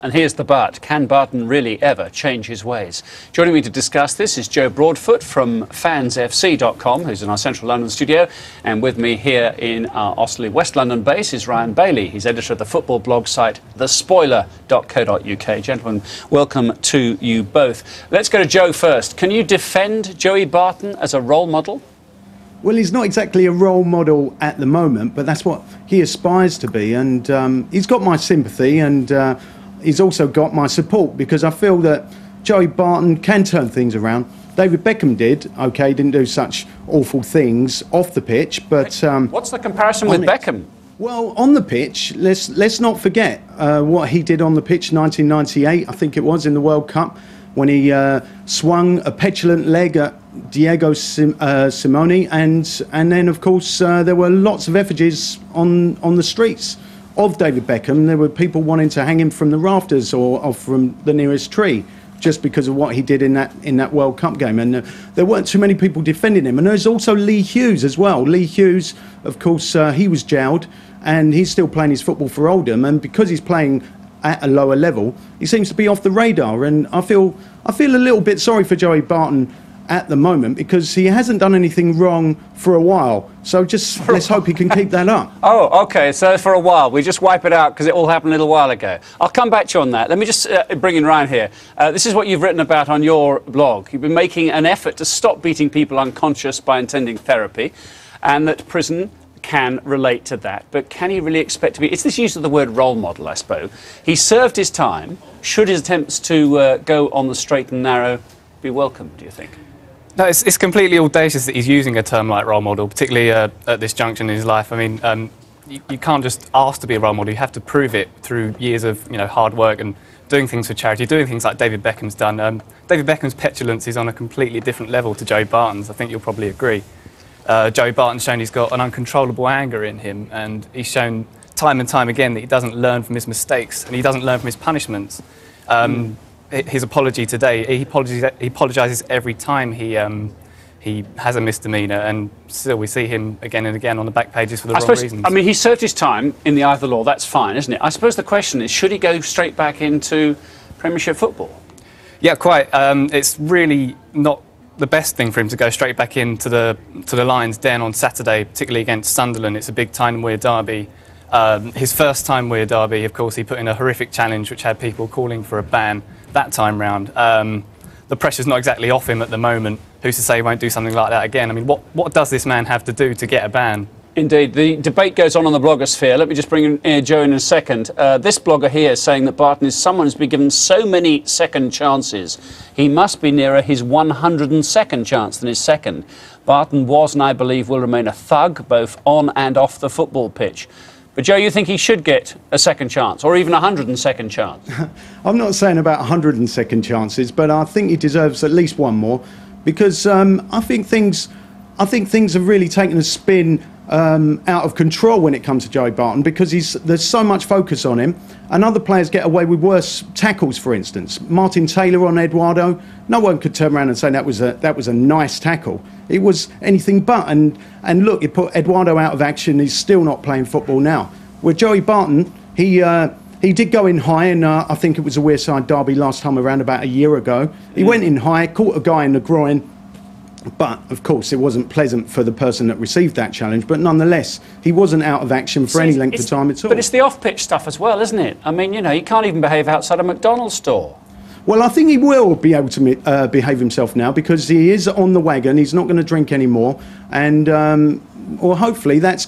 And here's the but. Can Barton really ever change his ways? Joining me to discuss this is Joe Broadfoot from fansfc.com, who's in our central London studio. And with me here in our Osterley West London base is Ryan Bailey. He's editor of the football blog site thespoiler.co.uk. Gentlemen, welcome to you both. Let's go to Joe first. Can you defend Joey Barton as a role model? Well, he's not exactly a role model at the moment, but that's what he aspires to be. And he's got my sympathy, and he's also got my support, because I feel that Joey Barton can turn things around. David Beckham did, okay, didn't do such awful things off the pitch, but... what's the comparison with Beckham? Well, on the pitch, let's not forget what he did on the pitch 1998, I think it was, in the World Cup, when he swung a petulant leg at Diego Simone, and then, of course, there were lots of effigies on the streets of David Beckham. There were people wanting to hang him from the rafters or from the nearest tree just because of what he did in that World Cup game. And there weren't too many people defending him. And there's also Lee Hughes as well. Lee Hughes, of course, he was jailed, and he's still playing his football for Oldham. And because he's playing at a lower level, he seems to be off the radar. And I feel a little bit sorry for Joey Barton at the moment, because he hasn't done anything wrong for a while. So just let's hope he can keep that up. Oh, OK, so for a while. We just wipe it out because it all happened a little while ago. I'll come back to you on that. Let me just bring in Ryan here. This is what you've written about on your blog. You've been making an effort to stop beating people unconscious by attending therapy, and that prison can relate to that. But can he really expect to be... It's this use of the word role model, I suppose. He served his time. Should his attempts to go on the straight and narrow be welcome, do you think? No, it's completely audacious that he's using a term like role model, particularly at this junction in his life. I mean, you can't just ask to be a role model. You have to prove it through years of hard work and doing things for charity, doing things like David Beckham's done. David Beckham's petulance is on a completely different level to Joey Barton's. I think you'll probably agree. Joey Barton's shown he's got an uncontrollable anger in him, and he's shown time and time again that he doesn't learn from his mistakes and he doesn't learn from his punishments. His apology today, he apologises every time he has a misdemeanour, and still we see him again and again on the back pages for the wrong reasons. I mean, he served his time in the eye of the law, that's fine, isn't it? I suppose the question is, should he go straight back into Premiership football? Yeah, quite. It's really not the best thing for him to go straight back into the Lions' den on Saturday, particularly against Sunderland. It's a big time-weird derby. His first time-weird derby, of course, he put in a horrific challenge which had people calling for a ban that time round. The pressure's not exactly off him at the moment. Who's to say he won't do something like that again? I mean, what does this man have to do to get a ban? Indeed. The debate goes on the blogosphere. Let me just bring in Joe in a second. This blogger here is saying that Barton is someone who's been given so many second chances, he must be nearer his 102nd chance than his second. Barton was, and I believe will remain, a thug, both on and off the football pitch. But, Joe, you think he should get a second chance, or even a 102nd chance? I'm not saying about 102nd chances, but I think he deserves at least one more, because I think things have really taken a spin out of control when it comes to Joey Barton, because there's so much focus on him, and other players get away with worse tackles. For instance, Martin Taylor on Eduardo, no one could turn around and say that was a nice tackle. It was anything but, and look, it put Eduardo out of action. He's still not playing football now. With Joey Barton, he did go in high, and I think it was a Wearside derby last time around about a year ago. He went in high, caught a guy in the groin, but of course it wasn't pleasant for the person that received that challenge. But nonetheless, he wasn't out of action for any length of time at all. But it's the off-pitch stuff as well, isn't it? I mean, he can't even behave outside a McDonald's store. Well, I think he will be able to behave himself now, because he is on the wagon. He's not going to drink anymore, and or hopefully that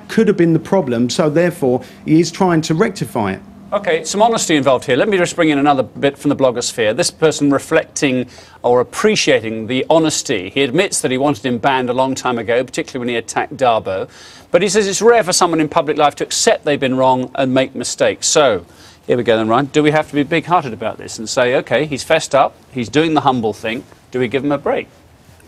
could have been the problem. So therefore, he is trying to rectify it. OK, some honesty involved here. Let me just bring in another bit from the blogosphere. This person reflecting or appreciating the honesty. He admits that he wanted him banned a long time ago, particularly when he attacked Darbo. But he says it's rare for someone in public life to accept they've been wrong and make mistakes. So, here we go then, Ryan. Do we have to be big-hearted about this and say, OK, he's fessed up, he's doing the humble thing, do we give him a break?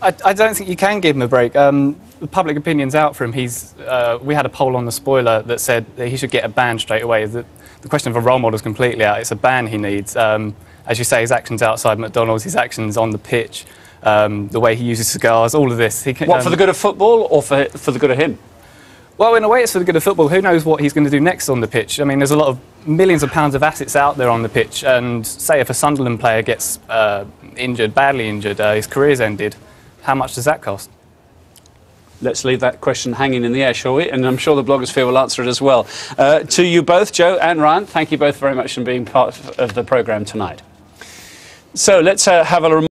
I don't think you can give him a break. The public opinion's out for him. We had a poll on the spoiler that said that he should get a ban straight away. The question of a role model is completely out. It's a ban he needs. As you say, his actions outside McDonald's, his actions on the pitch, the way he uses cigars, all of this. What, for the good of football or for the good of him? Well, in a way, it's for the good of football. Who knows what he's going to do next on the pitch? I mean, there's a lot of millions of pounds of assets out there on the pitch, and say if a Sunderland player gets injured, badly injured, his career's ended, how much does that cost? Let's leave that question hanging in the air, shall we? And I'm sure the blogosphere will answer it as well. To you both, Joe and Ryan, thank you both very much for being part of the programme tonight. So let's have a